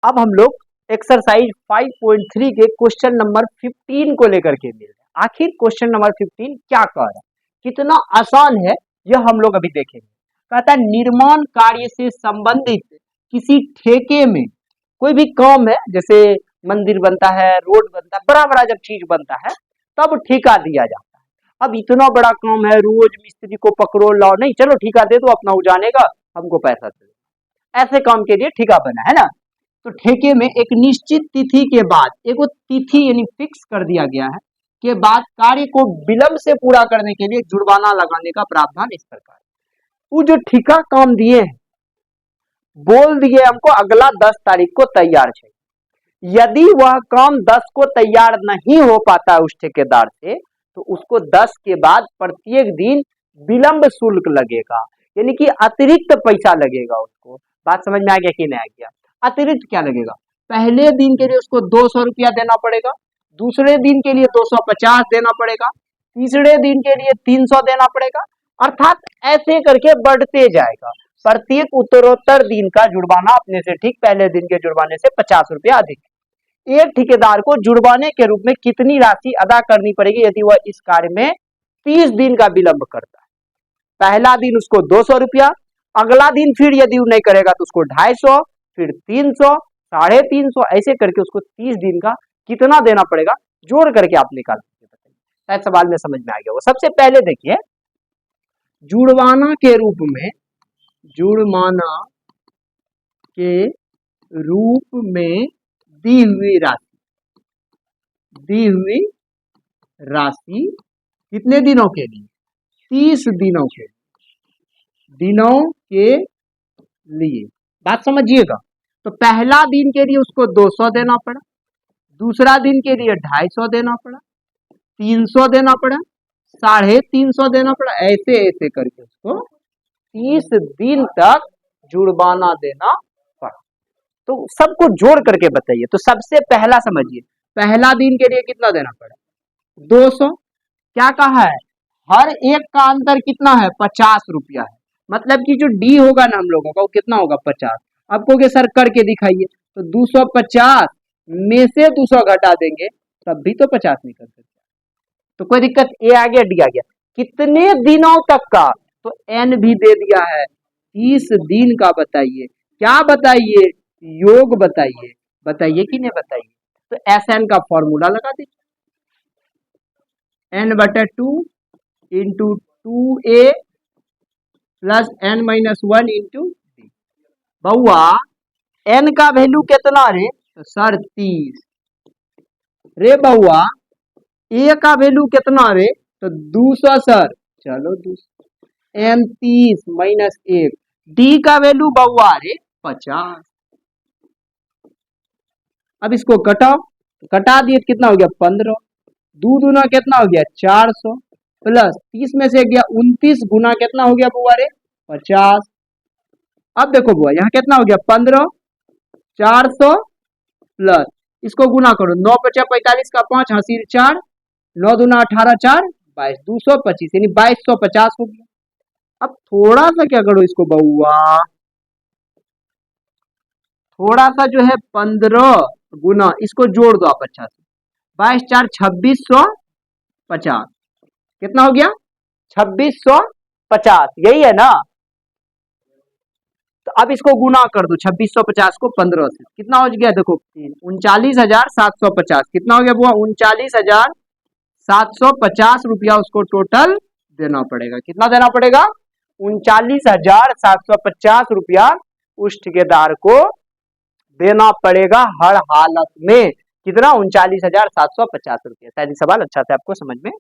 अब हम लोग एक्सरसाइज 5.3 के क्वेश्चन नंबर 15 को लेकर के मिल रहे हैं। आखिर क्वेश्चन नंबर 15 क्या कह रहा है, कितना आसान है यह हम लोग अभी देखेंगे। कहता है निर्माण कार्य से संबंधित किसी ठेके में कोई भी काम है, जैसे मंदिर बनता है, रोड बनता है, बड़ा बड़ा जब चीज बनता है तब ठेका दिया जाता है। अब इतना बड़ा काम है, रोज मिस्त्री को पकड़ो लाओ, नहीं चलो ठेका दे दो, अपना उजानेगा, हमको पैसा दे दो। ऐसे काम के लिए ठेका बना है ना। तो ठेके में एक निश्चित तिथि के बाद, एक तिथि यानी फिक्स कर दिया गया है के बाद कार्य को विलंब से पूरा करने के लिए जुर्माना लगाने का प्रावधान इस प्रकार। वो जो ठेका काम दिए हैं, बोल दिए हमको अगला 10 तारीख को तैयार चाहिए। यदि वह काम 10 को तैयार नहीं हो पाता है उस ठेकेदार से, तो उसको 10 के बाद प्रत्येक दिन विलंब शुल्क लगेगा, यानी कि अतिरिक्त पैसा लगेगा उसको। बात समझ में आ गया कि नहीं आ गया? अतिरिक्त क्या लगेगा? पहले दिन के लिए उसको 200 रुपया देना पड़ेगा, दूसरे दिन के लिए 250 देना पड़ेगा, तीसरे दिन के लिए 300 देना पड़ेगा, अर्थात ऐसे करके बढ़ते जाएगा। प्रत्येक उत्तरोत्तर दिन का जुर्माना अपने से ठीक पहले दिन के जुर्माने से 50 रुपया अधिक। एक ठेकेदार को जुर्माने के रूप में कितनी राशि अदा करनी पड़ेगी यदि वह इस कार्य में 30 दिन का विलंब करता है? पहला दिन उसको 200 रुपया, अगला दिन फिर यदि वो नहीं करेगा तो उसको 250, फिर 300, 350, ऐसे करके उसको 30 दिन का कितना देना पड़ेगा जोड़ करके आप निकाल सकते हैं। शायद सवाल में समझ में आ गया। वो सबसे पहले देखिए, जुर्माना के रूप में, जुर्माना के रूप में दी हुई राशि कितने दिनों के लिए? 30 दिनों के लिए। बात समझिएगा। तो पहला दिन के लिए उसको 200 देना पड़ा, दूसरा दिन के लिए 250 देना पड़ा, 300 देना पड़ा, 350 देना पड़ा, ऐसे ऐसे करके उसको 30 दिन तक जुर्माना देना पड़ा। तो सबको जोड़ करके बताइए। तो सबसे पहला समझिए, पहला दिन के लिए कितना देना पड़ा? 200। क्या कहा है? हर एक का अंतर कितना है? 50 रुपया है। मतलब कि जो डी होगा ना हम लोगों का, वो कितना होगा? 50। अब कहोगे सर करके दिखाइए, तो 250 में से 200 घटा देंगे तब भी तो 50 निकल सकता है। तो कोई दिक्कत? ए आ गया, डी आ गया। कितने दिनों तक का? तो एन भी दे दिया है, 30 दिन का बताइए। क्या बताइए? योग बताइए। बताइए कि नहीं बताइए? तो एस एन का फॉर्मूला लगा दीजिए, n/2 into 2a plus n-1 into d। बउआ n का वैल्यू कितना रे? तो सर 30। रे बउआ ए का वैल्यू कितना रे? तो 200 सर। चलो 200 n 30 माइनस 1। डी का वैल्यू बउआ रे 50। अब इसको कटाओ, कटा दिए कितना हो गया? 15। 2 दूना कितना हो गया? 400 प्लस 30 में से गया 29 गुना कितना हो गया बुआ रे? 50। अब देखो बुआ यहाँ कितना हो गया? 15, 400 प्लस इसको गुना करो, 9 × 45 का 5 हासिल 4, 9 दूना 18, 4 22, 225 यानी 2250 हो गया। अब थोड़ा सा क्या करो इसको बउआ, थोड़ा सा जो है 15 गुना इसको जोड़ दो आप अच्छा से, 22 4 2650 कितना हो गया? 2650। यही है ना? तो अब इसको गुना कर दो, 2650 को 15 से कितना हो गया? देखो 39,750। कितना हो गया बुआ? 39,750 रुपया उसको टोटल देना पड़ेगा। कितना देना पड़ेगा? 39,750 रुपया उस ठेकेदार को देना पड़ेगा हर हालत में। कितना? 39,750 रुपया। शायद सवाल अच्छा से आपको समझ में